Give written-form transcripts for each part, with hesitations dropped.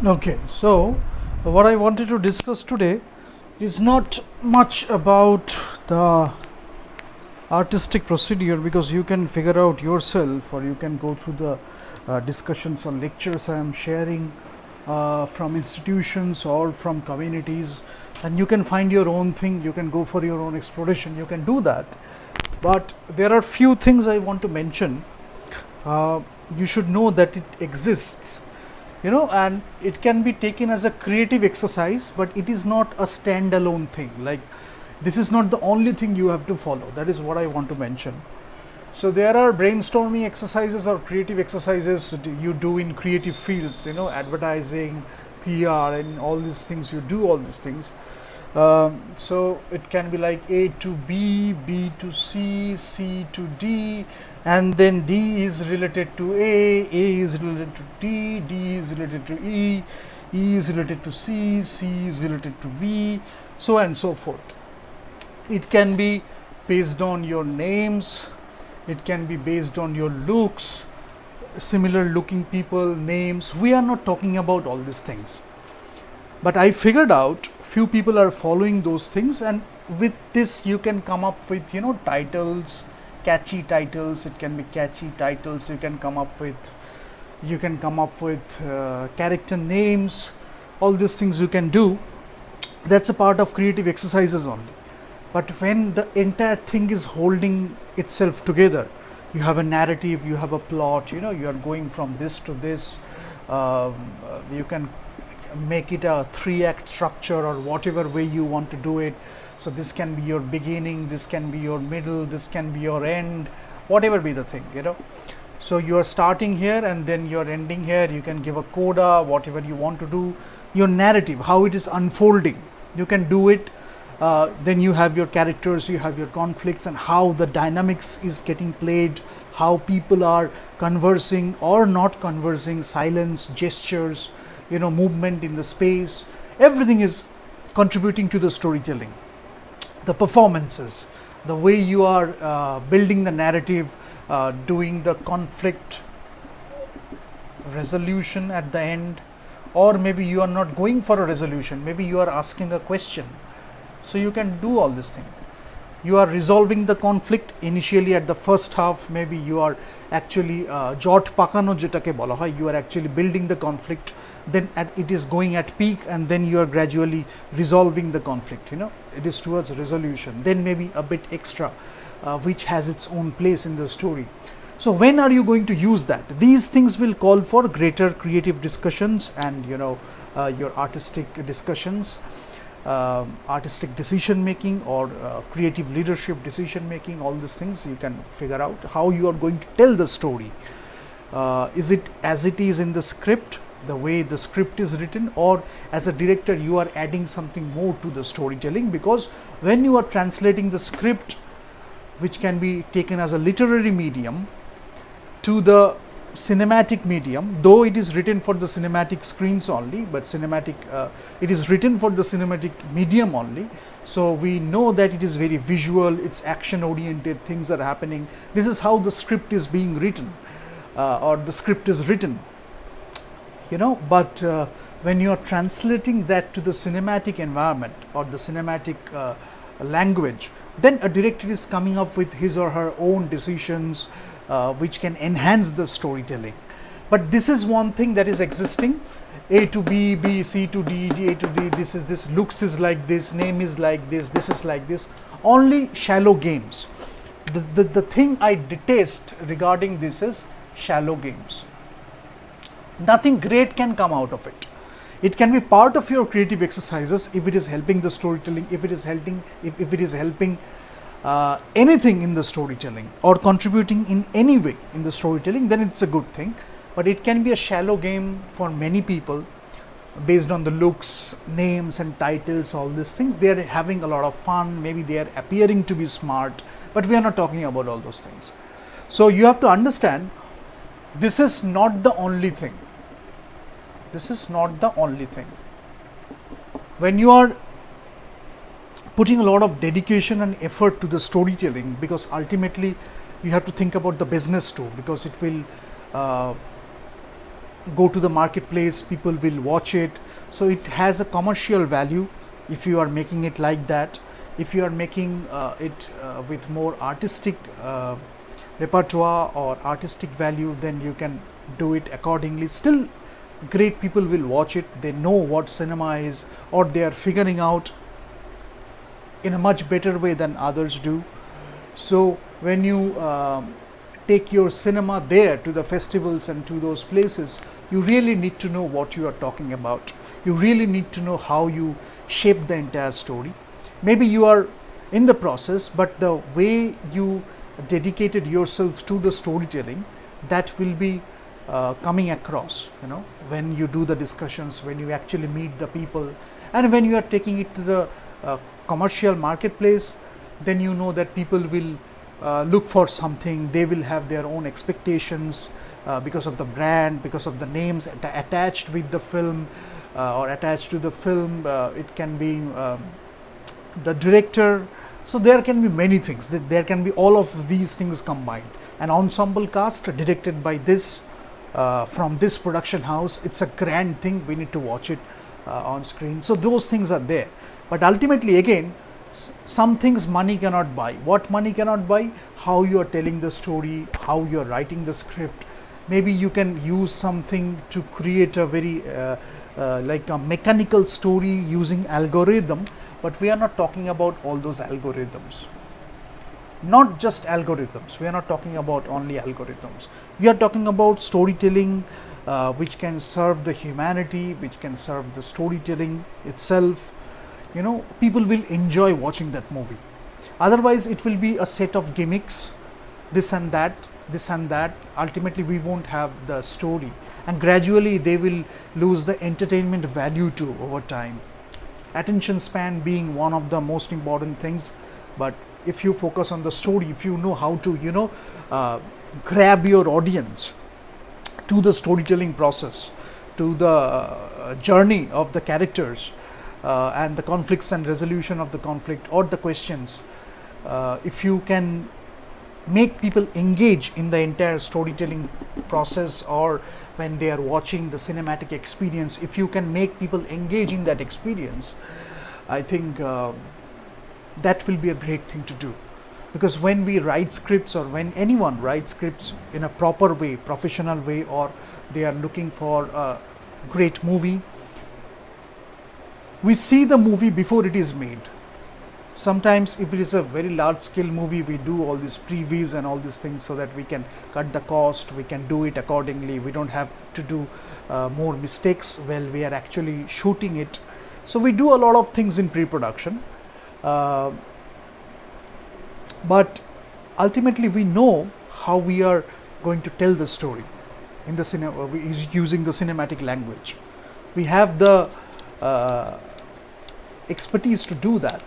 Okay, so what I wanted to discuss today is not much about the artistic procedure, because you can figure out yourself, or you can go through the discussions or lectures I am sharing from institutions or from communities, and you can find your own thing. You can go for your own exploration, you can do that. But there are few things I want to mention. uh, you should know that it exists, and it can be taken as a creative exercise, but it is not a standalone thing. Like, this is not the only thing you have to follow. That is what I want to mention. So there are brainstorming exercises or creative exercises you do in creative fields, advertising, PR, and all these things. You do all these things. So it can be like A to B, B to C, C to D, and then D is related to A is related to D, D is related to E is related to C, C is related to B, so and so forth. It can be based on your names, it can be based on your looks, similar looking people, names. We are not talking about all these things. But I figured out few people are following those things, and with this you can come up with titles, catchy titles. It can be catchy titles. You can come up with character names. All these things you can do. That's a part of creative exercises only. But when the entire thing is holding itself together, you have a narrative, you have a plot, you are going from this to this. You can make it a 3-act structure, or whatever way you want to do it. So this can be your beginning, this can be your middle, this can be your end, whatever be the thing. So you are starting here and then you are ending here. You can give a coda, whatever you want to do. Your narrative, how it is unfolding, you can do it. Then you have your characters, you have your conflicts, and how the dynamics is getting played, how people are conversing or not conversing, silence, gestures, movement in the space. Everything is contributing to the storytelling. The performances, the way you are building the narrative, doing the conflict resolution at the end, or maybe you are not going for a resolution, maybe you are asking a question. So you can do all this thing. You are resolving the conflict initially at the first half. Maybe you are actually jot pakano jetake bola hoy, you are actually building the conflict, then it is going at peak, and then you are gradually resolving the conflict. It is towards resolution. Then maybe a bit extra, which has its own place in the story. So when are you going to use that? These things will call for greater creative discussions, and your artistic discussions, artistic decision making, or creative leadership decision making. All these things you can figure out how you are going to tell the story. Is it as it is in the script, the way the script is written, or as a director you are adding something more to the storytelling? Because when you are translating the script, which can be taken as a literary medium, to the cinematic medium, though it is written for the cinematic screens only, but it is written for the cinematic medium only. So we know that it is very visual, it's action oriented, things are happening. This is how the script is being written, or the script is written. But when you are translating that to the cinematic environment or the cinematic language, then a director is coming up with his or her own decisions, which can enhance the storytelling. But this is one thing that is existing: A to B, B, C to D, D, A to D. This looks is like this, name is like this is like this. Only shallow games. The thing I detest regarding this is shallow games. Nothing great can come out of it. It can be part of your creative exercises if it is helping the storytelling, if it is helping anything in the storytelling, or contributing in any way in the storytelling, then it's a good thing. But it can be a shallow game for many people based on the looks, names and titles, all these things. They are having a lot of fun, maybe they are appearing to be smart, but we are not talking about all those things. So you have to understand, this is not the only thing. This is not the only thing. When you are putting a lot of dedication and effort to the storytelling, because ultimately you have to think about the business too, because it will go to the marketplace, people will watch it. So it has a commercial value if you are making it like that. If you are making it with more artistic repertoire or artistic value, then you can do it accordingly. Still, great people will watch it. They know what cinema is, or they are figuring out in a much better way than others do. So when you take your cinema there to the festivals and to those places, you really need to know what you are talking about. You really need to know how you shape the entire story. Maybe you are in the process, but the way you dedicated yourself to the storytelling, that will be coming across, when you do the discussions, when you actually meet the people, and when you are taking it to the commercial marketplace, then you know that people will look for something. They will have their own expectations because of the brand, because of the names attached with the film or attached to the film. It can be the director. So there can be many things. There can be all of these things combined. An ensemble cast directed by this from this production house. It's a grand thing. We need to watch it on screen. So those things are there. But ultimately, again, some things money cannot buy. What money cannot buy? How you are telling the story, how you are writing the script. Maybe you can use something to create a very like a mechanical story using algorithm, but we are not talking about all those algorithms. Not just algorithms. We are not talking about only algorithms. We are talking about storytelling which can serve the humanity, which can serve the storytelling itself. People will enjoy watching that movie. Otherwise, it will be a set of gimmicks, this and that, this and that. Ultimately, we won't have the story, and gradually they will lose the entertainment value too over time. Attention span being one of the most important things, but if you focus on the story, if you know how to grab your audience to the storytelling process, to the journey of the characters, and the conflicts and resolution of the conflict or the questions, if you can make people engage in the entire storytelling process, or when they are watching the cinematic experience, if you can make people engage in that experience, I think that will be a great thing to do. Because when we write scripts, or when anyone writes scripts in a proper way, professional way, or they are looking for a great movie, we see the movie before it is made. Sometimes if it is a very large scale movie, we do all these previews and all these things so that we can cut the cost, we can do it accordingly, we don't have to do more mistakes while we are actually shooting it. So we do a lot of things in pre-production, but ultimately we know how we are going to tell the story in the cinema using the cinematic language. We have the expertise to do that.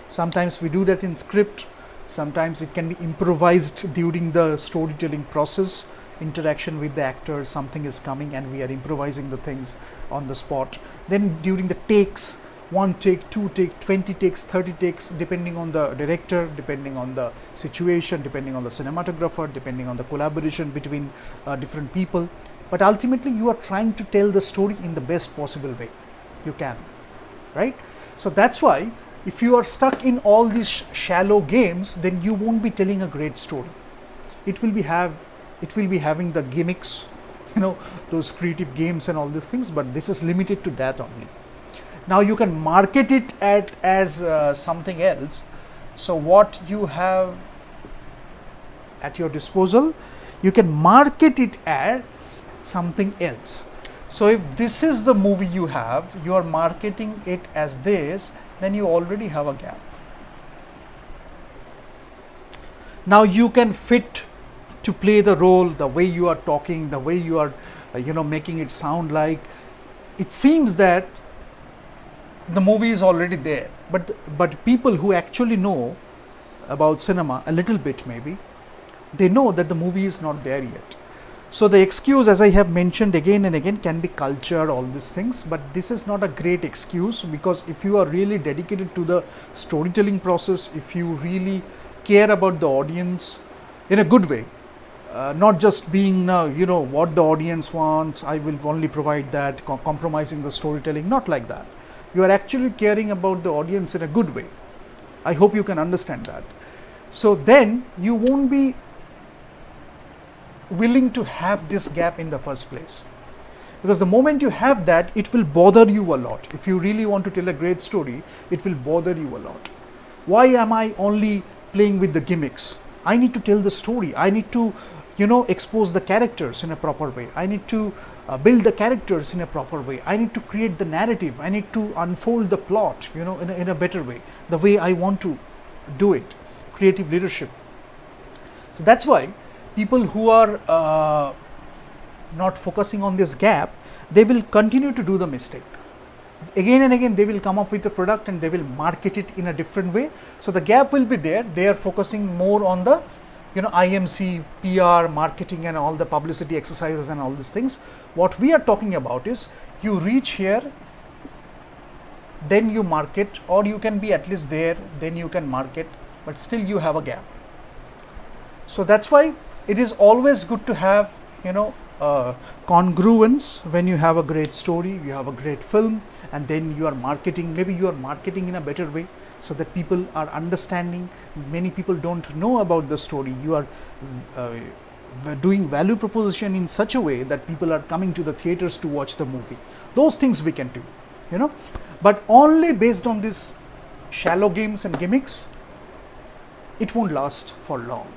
Sometimes we do that in script, sometimes it can be improvised during the storytelling process, interaction with the actors, something is coming and we are improvising the things on the spot. Then during the takes, 1 take, 2 take, 20 takes, 30 takes, depending on the director, depending on the situation, depending on the cinematographer, depending on the collaboration between different people. But ultimately you are trying to tell the story in the best possible way you can, right? So that's why if you are stuck in all these shallow games, then you won't be telling a great story. It will be having the gimmicks, those creative games and all these things, but this is limited to that only. Now you can market it as something else. So what you have at your disposal, you can market it as something else. So if this is the movie you have, you are marketing it as this, then you already have a gap. Now you can fit to play the role, the way you are talking, the way you are making it sound like. It seems that the movie is already there, but people who actually know about cinema a little bit, maybe they know that the movie is not there yet. So the excuse, as I have mentioned again and again, can be culture, all these things, but this is not a great excuse, because if you are really dedicated to the storytelling process, if you really care about the audience in a good way, not just being what the audience wants, I will only provide that, compromising the storytelling, not like that. You are actually caring about the audience in a good way. I hope you can understand that. So then you won't be willing to have this gap in the first place, because the moment you have that, it will bother you a lot. If you really want to tell a great story, it will bother you a lot. Why am I only playing with the gimmicks? I need to tell the story. I need to expose the characters in a proper way. I need to build the characters in a proper way. I need to create the narrative. I need to unfold the plot in a better way, the way I want to do it. Creative leadership. So that's why people who are not focusing on this gap, they will continue to do the mistake. Again and again they will come up with a product and they will market it in a different way. So the gap will be there. They are focusing more on the IMC, PR, marketing and all the publicity exercises and all these things. What we are talking about is you reach here, then you market, or you can be at least there, then you can market, but still you have a gap. So that's why it is always good to have congruence. When you have a great story, you have a great film, and then you are marketing, maybe you are marketing in a better way so that people are understanding. Many people don't know about the story. You are doing value proposition in such a way that people are coming to the theaters to watch the movie. Those things we can do, but only based on these shallow games and gimmicks, it won't last for long.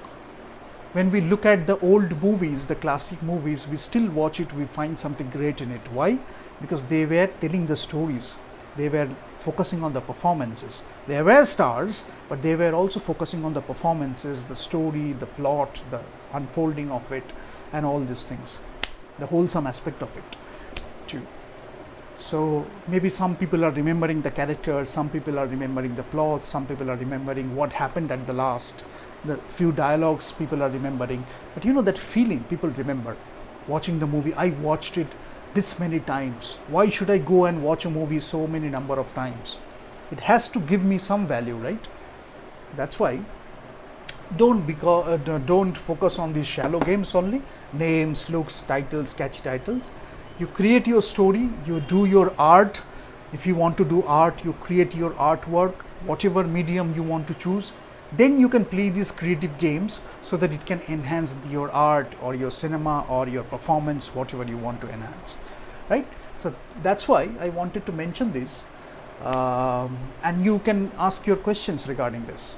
When we look at the old movies, the classic movies, we still watch it, we find something great in it. Why? Because they were telling the stories. They were focusing on the performances. They were stars, but they were also focusing on the performances, the story, the plot, the unfolding of it, and all these things, the wholesome aspect of it too. So maybe some people are remembering the characters, some people are remembering the plot, some people are remembering what happened at the last, the few dialogues people are remembering. But that feeling people remember. Watching the movie, I watched it this many times. Why should I go and watch a movie so many number of times? It has to give me some value, right? That's why don't focus on these shallow games only, names, looks, titles, catchy titles. You create your story, you do your art. If you want to do art, you create your artwork, whatever medium you want to choose. Then you can play these creative games so that it can enhance your art or your cinema or your performance, whatever you want to enhance, right? So that's why I wanted to mention this, and you can ask your questions regarding this.